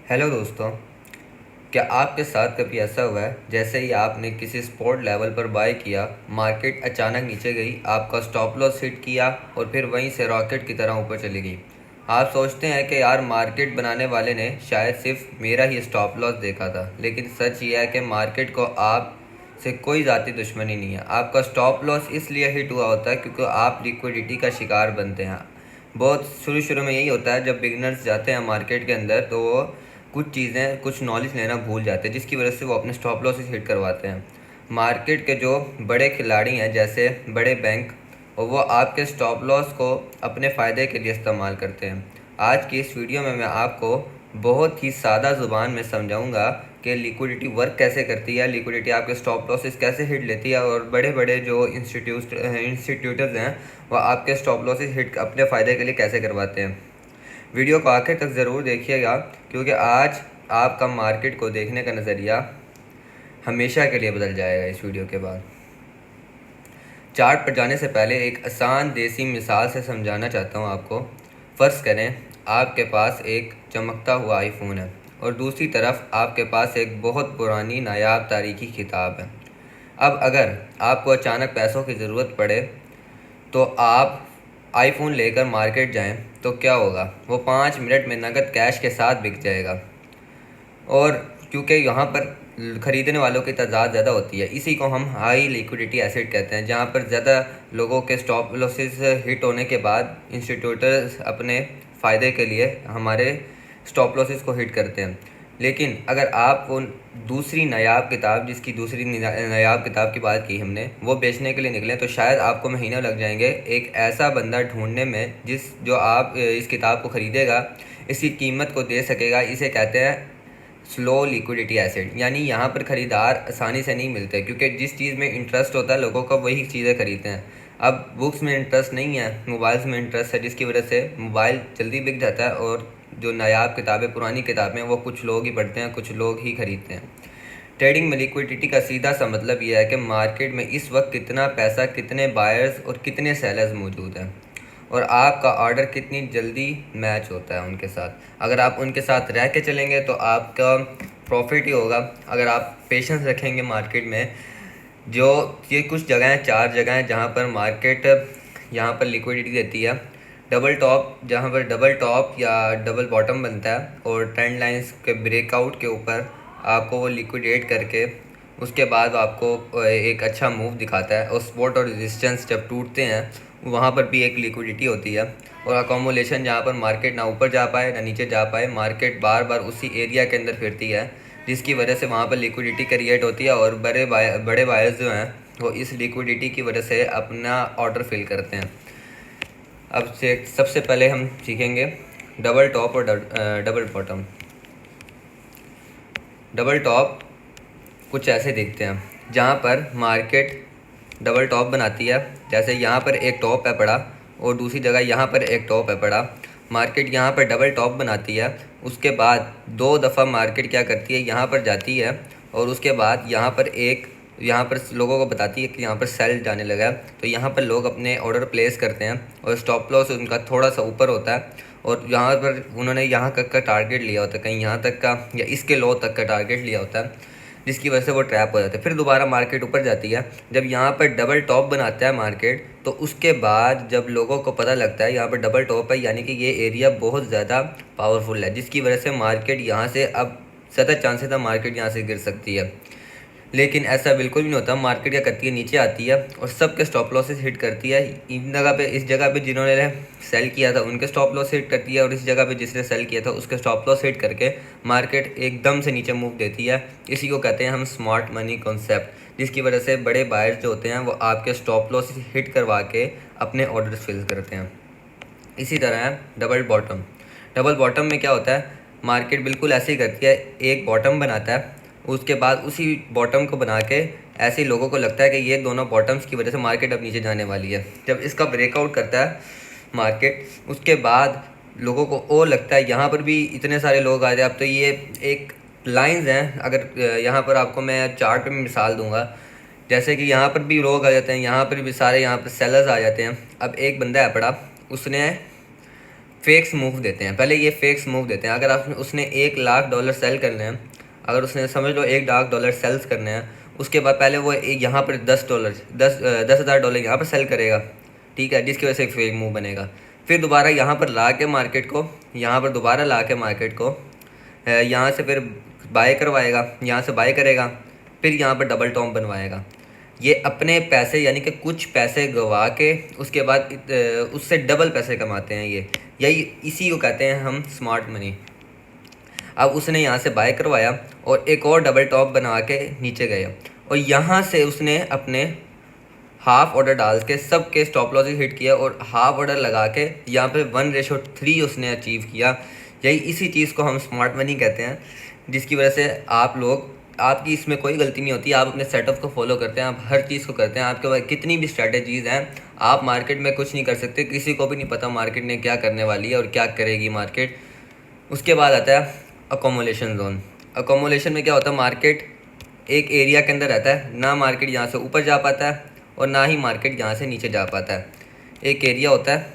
Hello दोस्तों। क्या आपके साथ कभी ऐसा हुआ है जैसे ही आपने किसी स्पोर्ट लेवल पर बाय किया, मार्केट अचानक नीचे गई, आपका स्टॉप लॉस हिट किया और फिर वहीं से रॉकेट की तरह ऊपर चली गई। आप सोचते हैं कि यार मार्केट बनाने वाले ने शायद सिर्फ मेरा ही स्टॉप लॉस देखा था, लेकिन सच ये है कि मार्केट को आप से कोई ज़ाती दुश्मनी नहीं है। आपका स्टॉप लॉस इसलिए हिट हुआ होता है क्योंकि आप लिक्विडिटी का शिकार बनते हैं। बहुत शुरू शुरू में यही होता है, जब बिगनर्स जाते हैं मार्केट के अंदर तो वो कुछ चीज़ें, कुछ नॉलेज लेना भूल जाते हैं, जिसकी वजह से वो अपने स्टॉप लॉसेस हिट करवाते हैं। मार्केट के जो बड़े खिलाड़ी हैं जैसे बड़े बैंक, और वो आपके स्टॉप लॉस को अपने फ़ायदे के लिए इस्तेमाल करते हैं। आज की इस वीडियो में मैं आपको बहुत ही सादा ज़ुबान में समझाऊंगा कि लिक्विडिटी वर्क कैसे करती है, लिक्विडिटी आपके स्टॉप लॉसेस कैसे हिट लेती है, और बड़े बड़े जो इंस्टीट्यूटर्स हैं वो आपके स्टॉप लॉसेस हिट अपने फ़ायदे के लिए कैसे करवाते हैं। वीडियो को आखिर तक ज़रूर देखिएगा, क्योंकि आज आपका मार्केट को देखने का नज़रिया हमेशा के लिए बदल जाएगा। इस वीडियो के बाद चार्ट पर जाने से पहले एक आसान देसी मिसाल से समझाना चाहता हूँ आपको। फ़र्ज़ करें आपके पास एक चमकता हुआ आईफोन है और दूसरी तरफ आपके पास एक बहुत पुरानी नायाब तारीखी किताब है। अब अगर आपको अचानक पैसों की ज़रूरत पड़े तो आप आईफोन लेकर मार्केट जाएं तो क्या होगा, वो 5 मिनट में नकद कैश के साथ बिक जाएगा। और क्योंकि यहाँ पर ख़रीदने वालों की तादाद ज़्यादा होती है, इसी को हम हाई लिक्विडिटी एसेट कहते हैं, जहाँ पर ज़्यादा लोगों के स्टॉप लॉसेस हिट होने के बाद इंस्टीट्यूटर्स अपने फ़ायदे के लिए हमारे स्टॉप लॉसेस को हिट करते हैं। लेकिन अगर आप वो दूसरी नायाब किताब, जिसकी दूसरी नायाब किताब की बात की हमने, वो बेचने के लिए निकले तो शायद आपको महीने लग जाएंगे एक ऐसा बंदा ढूंढने में जो आप इस किताब को ख़रीदेगा, इसकी कीमत को दे सकेगा। इसे कहते हैं स्लो लिक्विडिटी एसिड। यानी यहाँ पर ख़रीदार आसानी से नहीं मिलते, क्योंकि जिस चीज़ में इंटरेस्ट होता है लोगों का वही चीज़ें खरीदते हैं। अब बुक्स में इंटरेस्ट नहीं है, मोबाइल्स में इंटरेस्ट है, जिसकी वजह से मोबाइल जल्दी बिक जाता है और जो नायाब किताबें, पुरानी किताबें, वो कुछ लोग ही पढ़ते हैं, कुछ लोग ही खरीदते हैं। ट्रेडिंग में लिक्विडिटी का सीधा सा मतलब यह है कि मार्केट में इस वक्त कितना पैसा, कितने बायर्स और कितने सेलर्स मौजूद हैं, और आपका ऑर्डर कितनी जल्दी मैच होता है उनके साथ। अगर आप उनके साथ रह के चलेंगे तो आपका प्रॉफिट ही होगा। अगर आप पेशेंस रखेंगे मार्केट में, जो ये कुछ जगह हैं, 4 जगह हैं जहाँ पर मार्केट यहाँ पर लिक्विडिटी देती है। डबल टॉप, जहाँ पर डबल टॉप या डबल बॉटम बनता है और ट्रेंड लाइंस के ब्रेकआउट के ऊपर आपको वो लिक्विडेट करके उसके बाद आपको एक अच्छा मूव दिखाता है। और सपोर्ट और रेजिस्टेंस जब टूटते हैं वहाँ पर भी एक लिक्विडिटी होती है। और अकोमोलेशन, जहाँ पर मार्केट ना ऊपर जा पाए ना नीचे जा पाए, मार्केट बार बार उसी एरिया के अंदर फिरती है, जिसकी वजह से वहाँ पर लिक्विडिटी क्रिएट होती है और बड़े बायर्स जो हैं वो इस लिक्विडिटी की वजह से अपना ऑर्डर फिल करते हैं। अब से सबसे पहले हम सीखेंगे डबल टॉप और डबल बॉटम। डबल टॉप कुछ ऐसे दिखते हैं, जहाँ पर मार्केट डबल टॉप बनाती है। जैसे यहाँ पर एक टॉप है पड़ा और दूसरी जगह यहाँ पर एक टॉप है पड़ा। मार्केट यहाँ पर डबल टॉप बनाती है, उसके बाद 2 दफ़ा मार्केट क्या करती है, यहाँ पर जाती है और उसके बाद यहाँ पर लोगों को बताती है कि यहाँ पर सेल जाने लगा है। तो यहाँ पर लोग अपने ऑर्डर प्लेस करते हैं और स्टॉप लॉस उनका थोड़ा सा ऊपर होता है, और यहाँ पर उन्होंने यहाँ तक का टारगेट लिया होता है, कहीं यहाँ तक का या इसके लो तक का टारगेट लिया होता है, जिसकी वजह से वो ट्रैप हो जाता है। फिर दोबारा मार्केट ऊपर जाती है। जब यहाँ पर डबल टॉप बनाता है मार्केट, तो उसके बाद जब लोगों को पता लगता है यहाँ पर डबल टॉप है, यानी कि ये एरिया बहुत ज़्यादा पावरफुल है, जिसकी वजह से मार्केट यहाँ से अब ज़्यादा चांसेस है मार्केट यहाँ से गिर सकती है। लेकिन ऐसा बिल्कुल भी नहीं होता। मार्केट क्या करती है, नीचे आती है और सबके स्टॉप लॉसेस हिट करती है। इस जगह पे जिन्होंने सेल किया था उनके स्टॉप लॉस हिट करती है, और इस जगह पे जिसने सेल किया था उसके स्टॉप लॉस हिट करके मार्केट एकदम से नीचे मूव देती है। इसी को कहते हैं हम स्मार्ट मनी कॉन्सेप्ट, जिसकी वजह से बड़े बायर्स जो होते हैं वो आपके स्टॉप लॉस हिट करवा के अपने ऑर्डर्स फिल करते हैं। इसी तरह है डबल बॉटम। डबल बॉटम में क्या होता है, मार्केट बिल्कुल ऐसे ही करती है, एक बॉटम बनाता है, उसके बाद उसी बॉटम को बना के ऐसे ही लोगों को लगता है कि ये दोनों बॉटम्स की वजह से मार्केट अब नीचे जाने वाली है। जब इसका ब्रेकआउट करता है मार्केट, उसके बाद लोगों को और लगता है यहाँ पर भी इतने सारे लोग आ जाए। अब तो ये एक लाइंस हैं, अगर यहाँ पर आपको मैं चार्ट में मिसाल दूंगा, जैसे कि यहाँ पर भी लोग आ जाते हैं, यहाँ पर भी सारे यहाँ पर सेलर्स आ जाते हैं। अब एक बंदा है पड़ा, उसने फेक्स मूव देते हैं। पहले ये फेक्स मूव देते हैं। अगर आप उसने $1,00,000 सेल करने हैं, अगर उसने समझ लो $1,00,000 सेल्स करने हैं, उसके बाद पहले वो यहाँ पर $10,000 यहाँ पर सेल करेगा, ठीक है, जिसकी वजह से फेक मूव बनेगा। फिर दोबारा यहाँ पर ला के मार्केट को, यहाँ पर दोबारा ला के मार्केट को यहाँ से फिर बाय करवाएगा, यहाँ से बाय करेगा, फिर यहाँ पर डबल टॉप बनवाएगा। ये अपने पैसे यानी कि कुछ पैसे गवा के उसके बाद उससे डबल पैसे कमाते हैं। ये यही इसी को कहते हैं हम स्मार्ट मनी। अब उसने यहाँ से बाय करवाया और एक और डबल टॉप बनवा के नीचे गया और यहाँ से उसने अपने हाफ ऑर्डर डाल के सब के स्टॉप लॉसेस हिट किया और हाफ ऑर्डर लगा के यहाँ पे 1:3 उसने अचीव किया। यही इसी चीज़ को हम स्मार्ट मनी कहते हैं, जिसकी वजह से आप लोग, आपकी इसमें कोई गलती नहीं होती, आप अपने सेटअप को फॉलो करते हैं, आप हर चीज़ को करते हैं। आपके पास कितनी भी स्ट्रैटेजीज़ हैं, आप मार्केट में कुछ नहीं कर सकते, किसी को भी नहीं पता मार्केट ने क्या करने वाली है और क्या करेगी मार्केट। उसके बाद आता है अकोमोलेशन जोन। अकोमोलेशन में क्या होता है, मार्केट एक एरिया के अंदर रहता है, ना मार्केट यहाँ से ऊपर जा पाता है और ना ही मार्केट यहाँ से नीचे जा पाता है। एक एरिया होता है,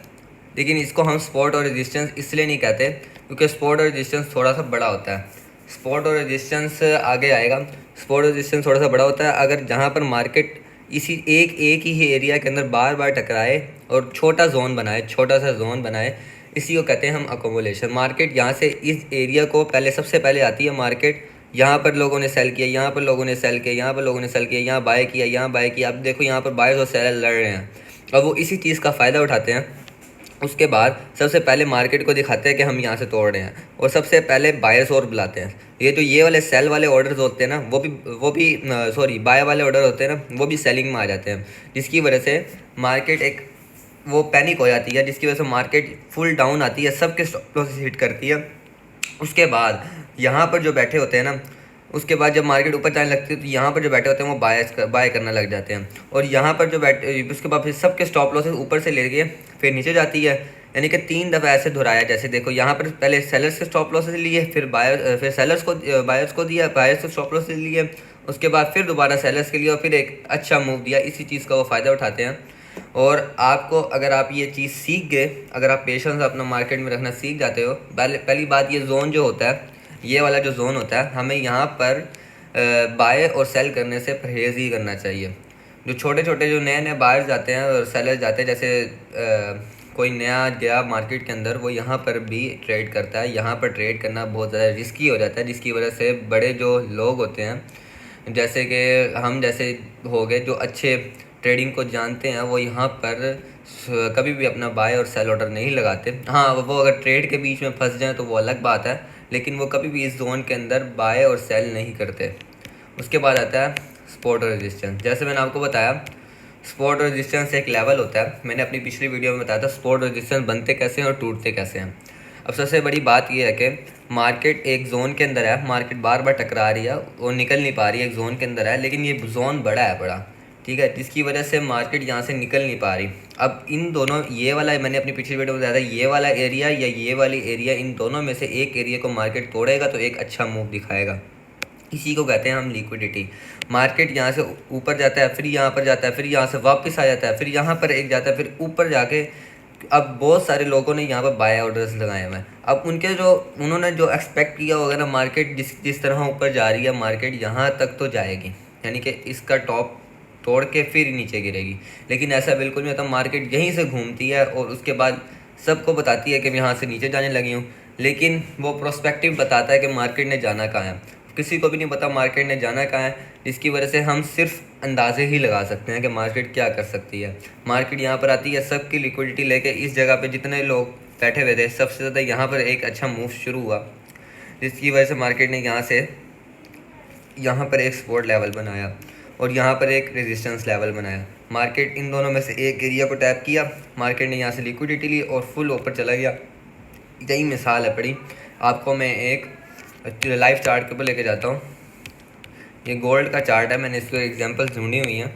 लेकिन इसको हम सपोर्ट और रेजिस्टेंस इसलिए नहीं कहते क्योंकि सपोर्ट और रेजिस्टेंस थोड़ा सा बड़ा होता है। सपोर्ट और रेजिस्टेंस आगे आएगा। सपोर्ट और रेजिस्टेंस थोड़ा सा बड़ा होता है अगर जहाँ पर मार्केट इसी एक ही एरिया के अंदर बार बार टकराए और छोटा जोन बनाए, छोटा सा जोन बनाए, इसी को कहते हैं हम अकोमोलेशन। मार्केट यहाँ से इस एरिया को पहले, सबसे पहले आती है मार्केट, यहाँ पर लोगों ने सेल किया, यहाँ पर लोगों ने सेल किया, यहाँ पर लोगों ने सेल किया, यहाँ बाय किया, यहाँ बाय किया। अब देखो यहाँ पर बायर्स और सेलर लड़ रहे हैं और वो इसी चीज़ का फ़ायदा उठाते हैं। उसके बाद सबसे पहले मार्केट को दिखाते हैं कि हम यहाँ से तोड़ रहे हैं और सबसे पहले बायर्स और बुलाते हैं। ये वाले सेल वाले ऑर्डर्स होते हैं ना, वो भी बाय वाले ऑर्डर होते हैं ना, वो भी सेलिंग में आ जाते हैं, जिसकी वजह से मार्केट एक वो पैनिक हो जाती है, जिसकी वजह से मार्केट फुल डाउन आती है, सबके स्टॉप लॉसेस हिट करती है। उसके बाद यहाँ पर जो बैठे होते हैं ना, उसके बाद जब मार्केट ऊपर जाने लगती है तो यहाँ पर जो बैठे होते हैं वो बाय करना लग जाते हैं और यहाँ पर जो बैठे, उसके बाद फिर सबके स्टॉप लॉसेस ऊपर से ले गए फिर नीचे जाती है। यानी कि 3 दफ़ा ऐसे दोहराया। जैसे देखो यहाँ पर पहले सेलर्स के स्टॉप लॉसेस लिए, फिर फिर सेलर्स को बायर्स को दिया, बायर्स को स्टॉप लॉसेस लिए, उसके बाद फिर दोबारा सेलर्स के लिए और फिर एक अच्छा मूव दिया। इसी चीज़ का वो फ़ायदा उठाते हैं। और आपको, अगर आप ये चीज़ सीख गए, अगर आप पेशेंस अपना मार्केट में रखना सीख जाते हो, पहली बात, ये जोन जो होता है, ये वाला जो जोन होता है, हमें यहाँ पर बाय और सेल करने से परहेज़ ही करना चाहिए। जो छोटे छोटे जो नए बायर्स जाते हैं और सेलर्स जाते हैं, जैसे कोई नया गया मार्केट के अंदर, वो यहाँ पर भी ट्रेड करता है। यहाँ पर ट्रेड करना बहुत ज़्यादा रिस्की हो जाता है, जिसकी वजह से बड़े जो लोग होते हैं, जैसे कि हम जैसे हो गए, जो अच्छे ट्रेडिंग को जानते हैं, वो यहाँ पर कभी भी अपना बाय और सेल ऑर्डर नहीं लगाते। हाँ, वो अगर ट्रेड के बीच में फंस जाएं तो वो अलग बात है, लेकिन वो कभी भी इस जोन के अंदर बाय और सेल नहीं करते। उसके बाद आता है सपोर्ट और रेजिस्टेंस। जैसे मैंने आपको बताया, सपोर्ट और रेजिस्टेंस एक लेवल होता है। मैंने अपनी पिछली वीडियो में बताया था सपोर्ट और रेजिस्टेंस बनते कैसे हैं और टूटते कैसे हैं। अब सबसे बड़ी बात यह है कि मार्केट एक जोन के अंदर है, मार्केट बार बार टकरा रही है और निकल नहीं पा रही है, एक जोन के अंदर है, लेकिन ये जोन बड़ा है, बड़ा, ठीक है, जिसकी वजह से मार्केट यहाँ से निकल नहीं पा रही। अब इन दोनों, ये वाला मैंने अपनी पिछली वीडियो में बताया था, ये वाला एरिया या ये वाली एरिया, इन दोनों में से एक एरिया को मार्केट तोड़ेगा तो एक अच्छा मूव दिखाएगा। इसी को कहते हैं हम लिक्विडिटी। मार्केट यहाँ से ऊपर जाता है, फिर यहाँ पर जाता है, फिर यहाँ से वापस आ जाता है, फिर यहाँ पर एक जाता है, फिर ऊपर जाके अब बहुत सारे लोगों ने यहाँ पर बाय ऑर्डर्स लगाए हुए हैं। अब उन्होंने जो एक्सपेक्ट किया होगा ना, मार्केट जिस तरह ऊपर जा रही है, मार्केट यहाँ तक तो जाएगी, यानी कि इसका टॉप तोड़ के फिर नीचे गिरेगी, लेकिन ऐसा बिल्कुल नहीं होता। मार्केट यहीं से घूमती है और उसके बाद सबको बताती है कि मैं यहाँ से नीचे जाने लगी हूँ, लेकिन वो प्रोस्पेक्टिव बताता है कि मार्केट ने जाना कहाँ है। किसी को भी नहीं पता मार्केट ने जाना कहाँ है, जिसकी वजह से हम सिर्फ अंदाजे ही लगा सकते हैं कि मार्केट क्या कर सकती है। मार्केट यहाँ पर आती है, सबकी लिक्विडिटी लेके, इस जगह पे जितने लोग बैठे हुए थे, सबसे ज़्यादा यहाँ पर एक अच्छा मूव शुरू हुआ, जिसकी वजह से मार्केट ने यहाँ पर एक सपोर्ट लेवल बनाया और यहाँ पर एक रेजिस्टेंस लेवल बनाया। मार्केट इन दोनों में से एक एरिया को टैप किया, मार्केट ने यहाँ से लिक्विडिटी ली और फुल ऊपर चला गया। यही मिसाल है पड़ी। आपको मैं एक लाइव चार्ट के ऊपर लेके जाता हूँ। ये गोल्ड का चार्ट है, मैंने इसको एग्जांपल ढूंढी हुई हैं।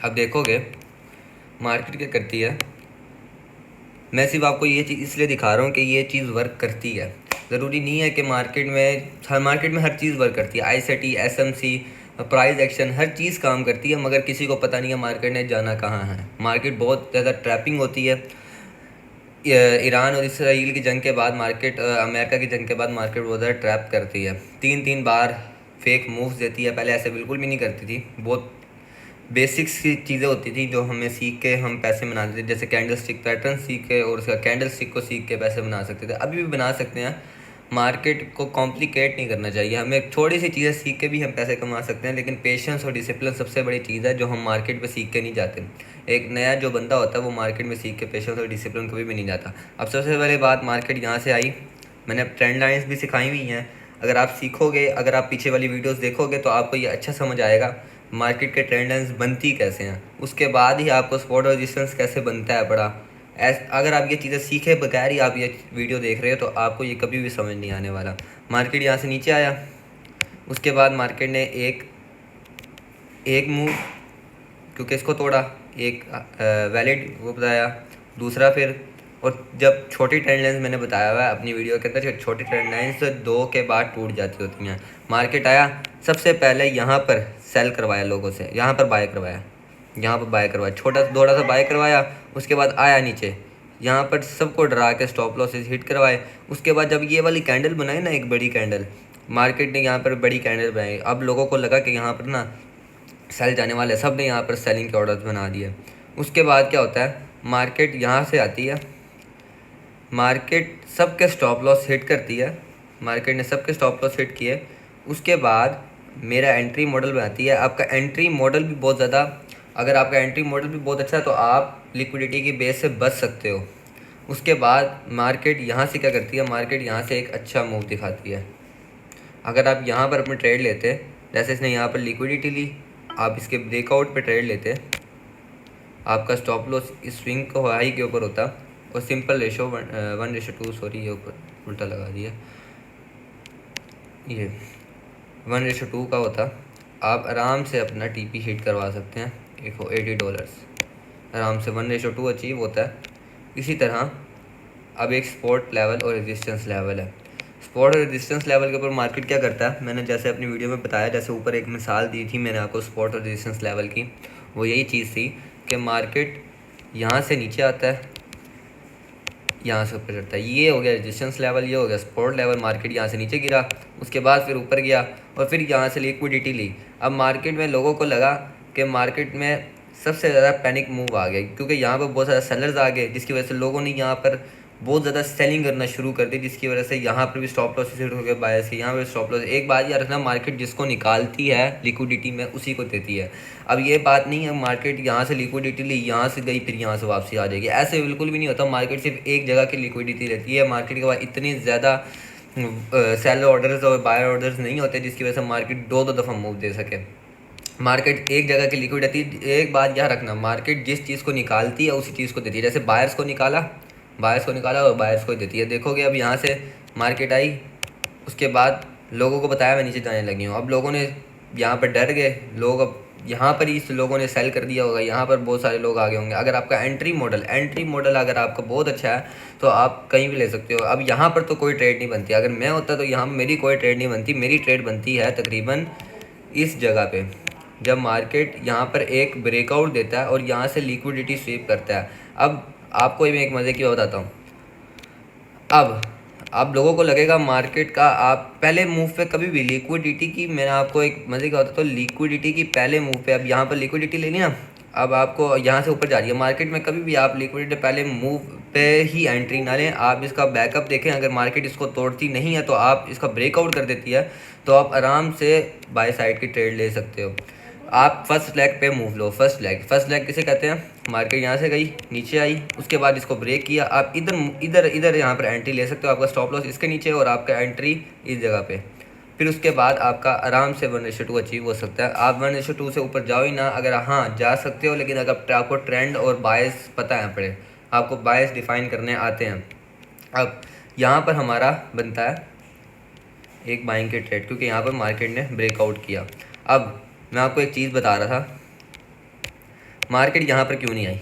अब देखोगे मार्केट क्या करती है। मैं सिर्फ आपको ये चीज़ इसलिए दिखा रहा हूँ कि ये चीज़ वर्क करती है। ज़रूरी नहीं है कि मार्केट में हर चीज़ वर्क करती है। ICT, SMC, प्राइस एक्शन, हर चीज़ काम करती है, मगर किसी को पता नहीं है मार्केट ने जाना कहाँ है। मार्केट बहुत ज़्यादा ट्रैपिंग होती है। ईरान और इसराइल की जंग के बाद मार्केट, अमेरिका की जंग के बाद मार्केट बहुत ज़्यादा ट्रैप करती है, 3 बार फेक मूव्स देती है। पहले ऐसे बिल्कुल भी नहीं करती थी, बहुत बेसिक्स की चीज़ें होती थी जो हमें सीख के हम पैसे बनाते थे, जैसे कैंडल स्टिक पैटर्न सीख के और उसका कैंडल स्टिक को सीख के पैसे बना सकते थे, अभी भी बना सकते हैं। मार्केट को कॉम्प्लिकेट नहीं करना चाहिए, हमें थोड़ी सी चीज़ें सीख के भी हम पैसे कमा सकते हैं, लेकिन पेशेंस और डिसिप्लिन सबसे बड़ी चीज़ है जो हम मार्केट में सीख के नहीं जाते। एक नया जो बंदा होता है वो मार्केट में सीख के पेशेंस और डिसिप्लिन कभी भी नहीं जाता। अब सबसे पहले बात, मार्केट यहाँ से आई, मैंने ट्रेंड लाइन्स भी सिखाई हुई हैं। अगर आप सीखोगे, अगर आप पीछे वाली वीडियोस देखोगे तो आपको ये अच्छा समझ आएगा मार्केट के ट्रेंड लाइन्स बनती कैसे हैं। उसके बाद ही आपको सपोर्ट और रेजिस्टेंस कैसे बनता है बड़ा। अगर आप ये चीज़ें सीखे बगैर ही आप ये वीडियो देख रहे हो तो आपको ये कभी भी समझ नहीं आने वाला। मार्केट यहाँ से नीचे आया, उसके बाद मार्केट ने एक मूव, क्योंकि इसको तोड़ा, एक वैलिड वो बताया, दूसरा फिर, और जब छोटी ट्रेंड लाइन्स मैंने बताया हुआ है अपनी वीडियो के अंदर, छोटी ट्रेंड लाइन्स 2 के बाद टूट जाती होती हैं। मार्केट आया, सबसे पहले यहाँ पर सेल करवाया लोगों से, यहाँ पर बाय करवाया, यहाँ पर बाय करवाया, थोड़ा सा बाय करवाया, उसके बाद आया नीचे, यहाँ पर सबको डरा के स्टॉप लॉसेस हिट करवाए। उसके बाद जब ये वाली कैंडल बनाई ना, एक बड़ी कैंडल, मार्केट ने यहाँ पर बड़ी कैंडल बनाई, अब लोगों को लगा कि यहाँ पर ना सेल जाने वाले, सब ने यहाँ पर सेलिंग के ऑर्डर्स बना दिए। उसके बाद क्या होता है, मार्केट यहाँ से आती है, मार्केट सबके स्टॉप लॉस हिट करती है, मार्केट ने सबके स्टॉप लॉस हिट किए। उसके बाद मेरा एंट्री मॉडल बनाती है। आपका एंट्री मॉडल भी बहुत ज़्यादा, अगर आपका एंट्री मॉडल भी बहुत अच्छा है तो आप लिक्विडिटी की बेस से बच सकते हो। उसके बाद मार्केट यहाँ से क्या करती है, मार्केट यहाँ से एक अच्छा मूव दिखाती है। अगर आप यहाँ पर अपने ट्रेड लेते, जैसे इसने यहाँ पर लिक्विडिटी ली, आप इसके ब्रेकआउट पे ट्रेड लेते, आपका स्टॉप लॉस इस स्विंग को हाई के ऊपर होता और सिंपल रेशो 1:2, सॉरी ये ऊपर उल्टा लगा दिया, ये 1:2 का होता, आप आराम से अपना टीपी हिट करवा सकते हैं। देखो $80 आराम से 1:2 अचीव होता है। इसी तरह अब एक सपोर्ट लेवल और रेजिस्टेंस लेवल है। सपोर्ट और रेजिस्टेंस लेवल के ऊपर मार्केट क्या करता है, मैंने जैसे अपनी वीडियो में बताया, जैसे ऊपर एक मिसाल दी थी मैंने आपको सपोर्ट और रेजिस्टेंस लेवल की, वो यही चीज़ थी कि मार्केट यहाँ से नीचे आता है, यहाँ से ऊपर चढ़ता है, ये हो गया रेजिस्टेंस लेवल, ये हो गया सपोर्ट लेवल। मार्केट यहाँ से नीचे गिरा, उसके बाद फिर ऊपर गया और फिर यहाँ से लिक्विडिटी ली। अब मार्केट में लोगों को लगा कि मार्केट में सबसे ज़्यादा पैनिक मूव आ गया, क्योंकि यहाँ पर बहुत ज़्यादा सेलर्स आ गए, जिसकी वजह से लोगों ने यहाँ पर बहुत ज़्यादा सेलिंग करना शुरू कर दी, जिसकी वजह से यहाँ पर भी स्टॉप लॉस हिट हो गए बायर्स के, यहाँ पर स्टॉप लॉस। एक बात याद रखना, मार्केट जिसको निकालती है लिक्विडिटी में उसी को देती है। अब ये बात नहीं है मार्केट यहाँ से लिक्विडिटी ली, यहाँ से गई, फिर यहाँ से वापसी आ जाएगी, ऐसे बिल्कुल भी नहीं होता। मार्केट सिर्फ एक जगह की लिक्विडिटी लेती है, मार्केट के बाद इतनी ज़्यादा सेल ऑर्डर्स और बायर ऑर्डर्स नहीं होते जिसकी वजह से मार्केट 2-2 दफ़ा मूव दे सके। मार्केट एक जगह की लिक्विड रहती है। एक बात याद रखना, मार्केट जिस चीज़ को निकालती है उसी चीज़ को देती है। जैसे बायर्स को निकाला और बायर्स को देती है। देखोगे अब यहाँ से मार्केट आई, उसके बाद लोगों को बताया मैं नीचे जाने लगी हूँ, अब लोगों ने यहाँ पर डर गए, लोग अब यहाँ पर ही लोगों ने सेल कर दिया होगा, यहाँ पर बहुत सारे लोग आगे होंगे। अगर आपका एंट्री मॉडल अगर आपका बहुत अच्छा है तो आप कहीं भी ले सकते हो। अब यहाँ पर तो कोई ट्रेड नहीं बनती, अगर मैं होता तो यहाँ मेरी कोई ट्रेड नहीं बनती, मेरी ट्रेड बनती है तकरीबन इस जगह पे, जब मार्केट यहाँ पर एक ब्रेकआउट देता है और यहाँ से लिक्विडिटी स्वीप करता है। अब आपको मैं एक मज़े की बात बताता हूँ। अब आप लोगों को लगेगा मार्केट का, आप पहले मूव पे कभी भी लिक्विडिटी की, मैंने आपको एक मज़े का बताता हूँ, लिक्विडिटी की पहले मूव पे, अब यहाँ पर लिक्विडिटी लेनी ना, अब आपको यहाँ से ऊपर जा रही है मार्केट में, कभी भी आप लिक्विडिटी पहले मूव पे ही एंट्री ना लें। आप इसका बैकअप देखें, अगर मार्केट इसको तोड़ती नहीं है तो आप इसका ब्रेकआउट कर देती है तो आप आराम से बाय साइड की ट्रेड ले सकते हो। आप फर्स्ट लेग पे मूव लो, फर्स्ट लेग किसे कहते हैं, मार्केट यहाँ से गई, नीचे आई, उसके बाद इसको ब्रेक किया, आप इधर यहाँ पर एंट्री ले सकते हो। आपका स्टॉप लॉस इसके नीचे और आपका एंट्री इस जगह पे, फिर उसके बाद आपका आराम से 1:2 अचीव हो सकता है। आप 1:2 से ऊपर जाओ ही ना, अगर हाँ जा सकते हो, लेकिन अगर आपको ट्रेंड और बायस पता है पड़े, आपको बायस डिफाइन करने आते हैं। अब यहाँ पर हमारा बनता है एक बाइंग के ट्रेड, क्योंकि यहाँ पर मार्केट ने ब्रेकआउट किया। अब मैं आपको एक चीज़ बता रहा था, मार्केट यहाँ पर क्यों नहीं आई।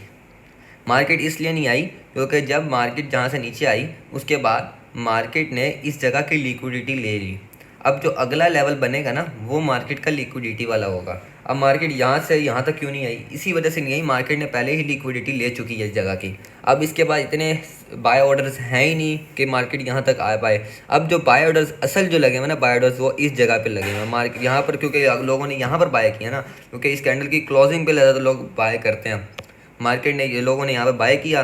मार्केट इसलिए नहीं आई क्योंकि जब मार्केट जहाँ से नीचे आई उसके बाद मार्केट ने इस जगह की लिक्विडिटी ले ली। अब जो अगला लेवल बनेगा ना वो मार्केट का लिक्विडिटी वाला होगा। अब मार्केट यहाँ से यहाँ तक क्यों नहीं आई, इसी वजह से नहीं आई, मार्केट ने पहले ही लिक्विडिटी ले चुकी है इस जगह की। अब इसके बाद इतने बाय ऑर्डर्स हैं ही नहीं कि मार्केट यहाँ तक आ पाए। अब जो बाय ऑर्डर्स असल जो लगे हुए ना बाय ऑर्डर्स, वो इस जगह पे लगे हुए मार्केट यहाँ पर, क्योंकि लोगों ने यहाँ पर बाय किया ना, क्योंकि इस कैंडल की क्लोजिंग पे ज़्यादा लोग बाय करते हैं। मार्केट ने, ये लोगों ने यहाँ पर बाय किया,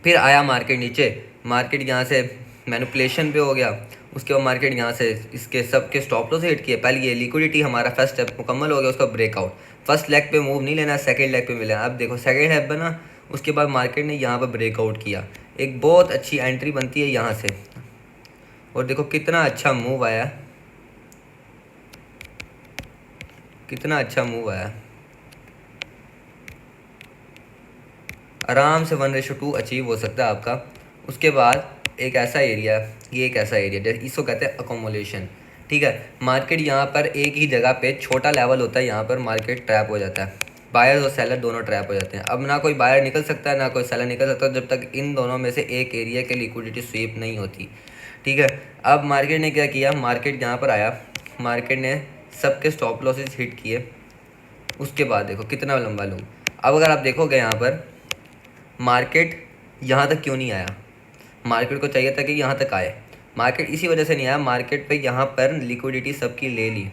फिर आया मार्केट नीचे, मार्केट यहाँ से मैनिपुलेशन पे हो गया, उसके बाद मार्केट यहाँ से इसके सब के स्टॉप लॉस हिट किए। पहले ये लिक्विडिटी हमारा फर्स्ट स्टेप मुकम्मल हो गया, उसका ब्रेकआउट। फर्स्ट लेग पे मूव नहीं लेना, सेकंड लेग पे मिला। अब देखो सेकंड लेग बना, उसके बाद मार्केट ने यहाँ पर ब्रेकआउट किया, एक बहुत अच्छी एंट्री बनती है यहाँ से, और देखो कितना अच्छा मूव आया, कितना अच्छा मूव आया। आराम से 1:2 अचीव हो सकता है आपका। उसके बाद एक ऐसा एरिया, ये एक ऐसा एरिया जैसे इसको कहते हैं अकोमोलेशन, ठीक है। मार्केट यहाँ पर एक ही जगह पे छोटा लेवल होता है, यहाँ पर मार्केट ट्रैप हो जाता है, बायर्स और सेलर दोनों ट्रैप हो जाते हैं। अब ना कोई बायर निकल सकता है ना कोई सेलर निकल सकता है जब तक इन दोनों में से एक एरिया के लिक्विडिटी स्वीप नहीं होती, ठीक है। अब मार्केट ने क्या किया, मार्केट यहाँ पर आया, मार्केट ने सबके स्टॉप लॉसेस हिट किए, उसके बाद देखो कितना लंबा लूँ। अब अगर आप देखोगे यहाँ पर मार्केट यहाँ तक क्यों नहीं आया, मार्केट को चाहिए था कि यहाँ तक आए, मार्केट इसी वजह से नहीं आया, मार्केट पे यहाँ पर लिक्विडिटी सबकी ले ली।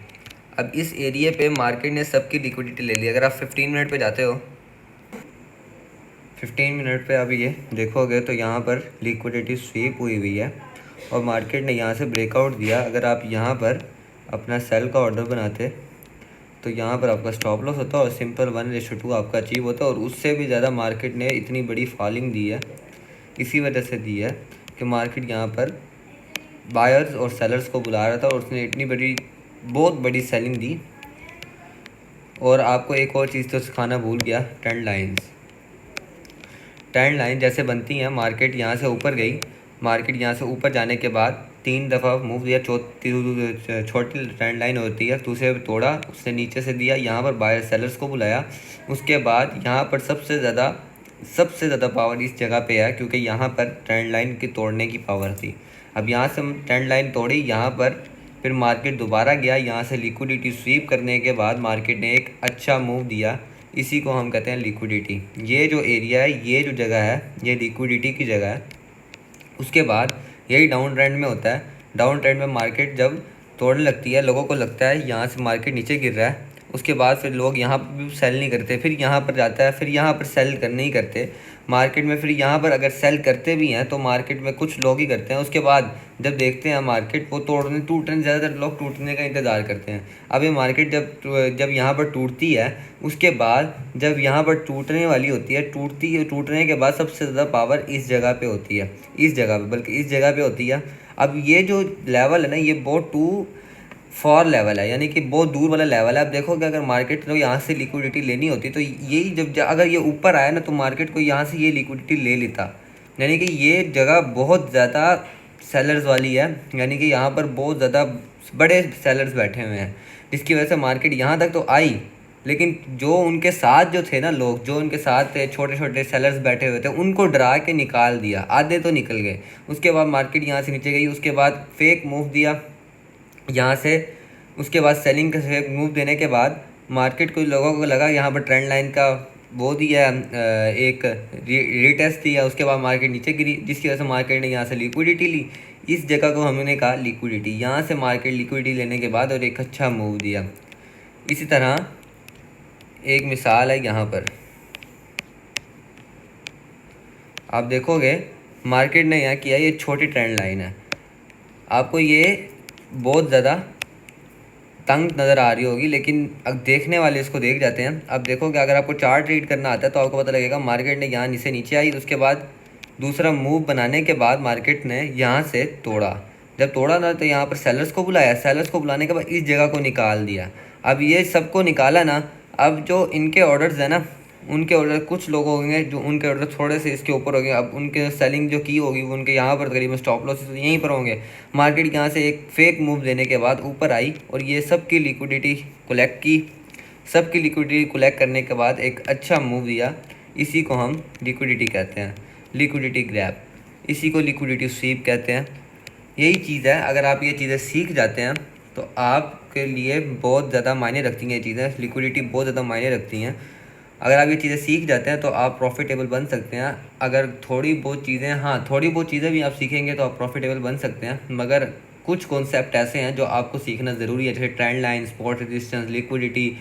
अब इस एरिया पे मार्केट ने सबकी लिक्विडिटी ले ली। अगर आप 15 मिनट पे जाते हो, 15 मिनट पे अब ये देखोगे तो यहाँ पर लिक्विडिटी स्वीप हुई हुई है और मार्केट ने यहाँ से ब्रेकआउट दिया। अगर आप यहाँ पर अपना सेल का ऑर्डर बनाते तो यहाँ पर आपका स्टॉप लॉस होता और सिंपल 1:2 आपका अचीव होता, और उससे भी ज़्यादा मार्केट ने इतनी बड़ी फॉलिंग दी है, इसी वजह से दी है कि मार्केट यहाँ पर बायर्स और सेलर्स को बुला रहा था और उसने इतनी बड़ी, बहुत बड़ी सेलिंग दी। और आपको एक और चीज़ तो सिखाना भूल गया, ट्रेंड लाइंस। ट्रेंड लाइन जैसे बनती हैं, मार्केट यहाँ से ऊपर गई, मार्केट यहाँ से ऊपर जाने के बाद 3 दफ़ा मूव दिया, छोटी ट्रेंड लाइन होती है, दूसरे तोड़ा, उससे नीचे से दिया, यहाँ पर बायर सेलर्स को बुलाया। उसके बाद यहाँ पर सबसे ज़्यादा पावर इस जगह पे है, क्योंकि यहाँ पर ट्रेंड लाइन की तोड़ने की पावर थी। अब यहाँ से ट्रेंड लाइन तोड़ी, यहाँ पर फिर मार्केट दोबारा गया, यहाँ से लिक्विडिटी स्वीप करने के बाद मार्केट ने एक अच्छा मूव दिया, इसी को हम कहते हैं लिक्विडिटी। ये जो एरिया है, ये जो जगह है, ये लिक्विडिटी की जगह है। उसके बाद यही डाउन ट्रेंड में होता है, डाउन ट्रेंड में मार्केट जब तोड़ने लगती है, लोगों को लगता है यहाँ से मार्केट नीचे गिर रहा है, उसके बाद फिर लोग यहाँ पर भी सेल नहीं करते, फिर यहाँ पर जाता है, फिर यहाँ पर सेल करने ही करते मार्केट में, फिर यहाँ पर अगर सेल करते भी हैं तो मार्केट में कुछ लोग ही करते हैं। उसके बाद जब देखते हैं मार्केट वो टूटने, ज़्यादातर लोग टूटने का इंतज़ार करते हैं। अब ये मार्केट जब यहाँ पर टूटती है, उसके बाद जब यहाँ पर टूटने वाली होती है, टूटने के बाद सबसे ज़्यादा पावर इस जगह पे होती है, इस जगह पे, बल्कि इस जगह पे होती है। अब ये जो लेवल है ना, ये बहुत टू फॉर लेवल है, यानी कि बहुत दूर वाला लेवल है। आप देखोगे अगर मार्केट को यहाँ से लिक्विडिटी लेनी होती तो यही अगर ये ऊपर आया ना तो मार्केट को यहाँ से ये लिक्विडिटी ले लेता, यानी कि ये जगह बहुत ज़्यादा सेलर्स वाली है, यानी कि यहाँ पर बहुत ज़्यादा बड़े सेलर्स बैठे हुए हैं, जिसकी वजह से मार्केट यहाँ तक तो आई, लेकिन जो उनके साथ जो थे ना लोग, जो उनके साथ थे छोटे छोटे सेलर्स बैठे हुए थे, उनको डरा के निकाल दिया, आधे तो निकल गए। उसके बाद मार्केट यहाँ से नीचे गई, उसके बाद फेक मूव दिया यहाँ से, उसके बाद सेलिंग का फेक मूव देने के बाद मार्केट कुछ लोगों को लगा यहाँ पर ट्रेंड लाइन का वो दिया, एक रीटेस्ट दिया, उसके बाद मार्केट नीचे गिरी, जिसकी वजह से मार्केट ने यहाँ से लिक्विडिटी ली। इस जगह को हमने कहा लिक्विडिटी, यहाँ से मार्केट लिक्विडिटी लेने के बाद और एक अच्छा मूव दिया। इसी तरह एक मिसाल है, यहाँ पर आप देखोगे मार्केट ने यहाँ किया, ये छोटी ट्रेंड लाइन है, आपको ये बहुत ज़्यादा तंग नज़र आ रही होगी, लेकिन अब देखने वाले इसको देख जाते हैं। अब देखोगे अगर आपको चार्ट रीड करना आता है तो आपको पता लगेगा मार्केट ने यहाँ नीचे आई, उसके बाद दूसरा मूव बनाने के बाद मार्केट ने यहाँ से तोड़ा, जब तोड़ा ना तो यहाँ पर सेलर्स को बुलाया, सेलर्स को बुलाने के बाद इस जगह को निकाल दिया। अब ये सबको निकाला ना, अब जो इनके ऑर्डर्स है ना, उनके ऑर्डर कुछ लोग होंगे जो उनके ऑर्डर थोड़े से इसके ऊपर होंगे, अब उनके सेलिंग जो की होगी वो उनके यहाँ पर तकरीबन स्टॉप लॉसेस यहीं पर होंगे। मार्केट यहाँ से एक फेक मूव देने के बाद ऊपर आई और ये सबकी लिक्विडिटी कलेक्ट की, सबकी लिक्विडिटी कलेक्ट करने के बाद एक अच्छा मूव दिया, इसी को हम लिक्विडिटी कहते हैं, लिक्विडिटी ग्रैब, इसी को लिक्विडिटी स्वीप कहते हैं। यही चीज़ है, अगर आप ये चीज़ें सीख जाते हैं तो आपके लिए बहुत ज़्यादा मायने रखती हैं ये चीज़ें, लिक्विडिटी बहुत ज़्यादा मायने रखती हैं। अगर आप ये चीज़ें सीख जाते हैं तो आप प्रॉफिटेबल बन सकते हैं। अगर थोड़ी बहुत चीज़ें, हाँ थोड़ी बहुत चीज़ें भी आप सीखेंगे तो आप प्रॉफिटेबल बन सकते हैं, मगर कुछ कॉन्सेप्ट ऐसे हैं जो आपको सीखना ज़रूरी है, जैसे trend line, spot resistance, liquidity.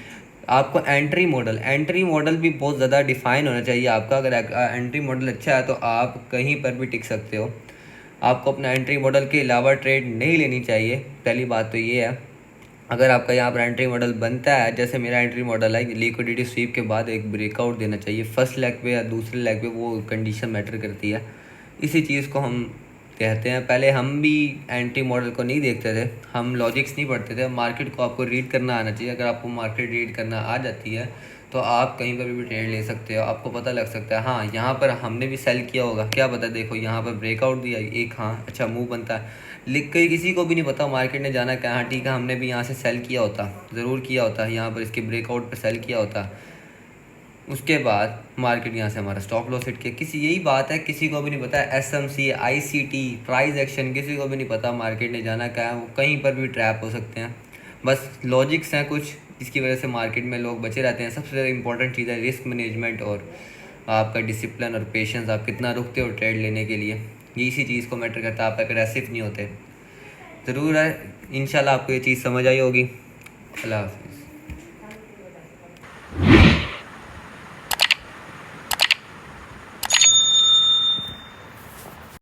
आपको एंट्री मॉडल भी बहुत ज़्यादा डिफाइन होना चाहिए आपका। अगर एंट्री मॉडल अच्छा है तो आप कहीं पर भी टिक सकते हो। आपको अपना एंट्री मॉडल के अलावा ट्रेड नहीं लेनी चाहिए, पहली बात तो ये है। अगर आपका यहाँ पर एंट्री मॉडल बनता है, जैसे मेरा एंट्री मॉडल है, लिक्विडिटी स्वीप के बाद एक ब्रेकआउट देना चाहिए फर्स्ट लेग पे या दूसरे लेग पे, वो कंडीशन मैटर करती है। इसी चीज़ को हम कहते हैं। पहले हम भी एंट्री मॉडल को नहीं देखते थे, हम लॉजिक्स नहीं पढ़ते थे। मार्केट को आपको रीड करना आना चाहिए। अगर आपको मार्केट रीड करना आ जाती है तो आप कहीं पर भी ट्रेड ले सकते हो। आपको पता लग सकता है हाँ यहाँ पर हमने भी सेल किया होगा, क्या पता, देखो यहाँ पर ब्रेकआउट दिया एक, हाँ अच्छा मूव बनता है। लिख के किसी को भी नहीं पता मार्केट ने जाना क्या, हाँ ठीक है हमने भी यहाँ से सेल किया होता, ज़रूर किया होता, यहाँ पर इसके ब्रेकआउट पर सेल किया होता। उसके बाद मार्केट यहाँ से हमारा स्टॉप लॉस हिट किया। किसी, यही बात है, किसी को भी नहीं पता SMC, ICT, प्राइस एक्शन, किसी को भी नहीं पता मार्केट ने जाना क्या है। वो कहीं पर भी ट्रैप हो सकते हैं। बस लॉजिक्स हैं कुछ, जिसकी वजह से मार्केट में लोग बचे रहते हैं। सबसे ज़्यादा इंपॉर्टेंट चीज़ है रिस्क मैनेजमेंट और आपका डिसिप्लिन और पेशेंस। आप कितना रुकते हो ट्रेड लेने के लिए, ये इसी चीज़ को मैटर करता है। आप एग्रेसिव नहीं होते। ज़रूर है, इंशाल्लाह आपको ये चीज़ समझ आई होगी। अल्लाह हाफ़िज़।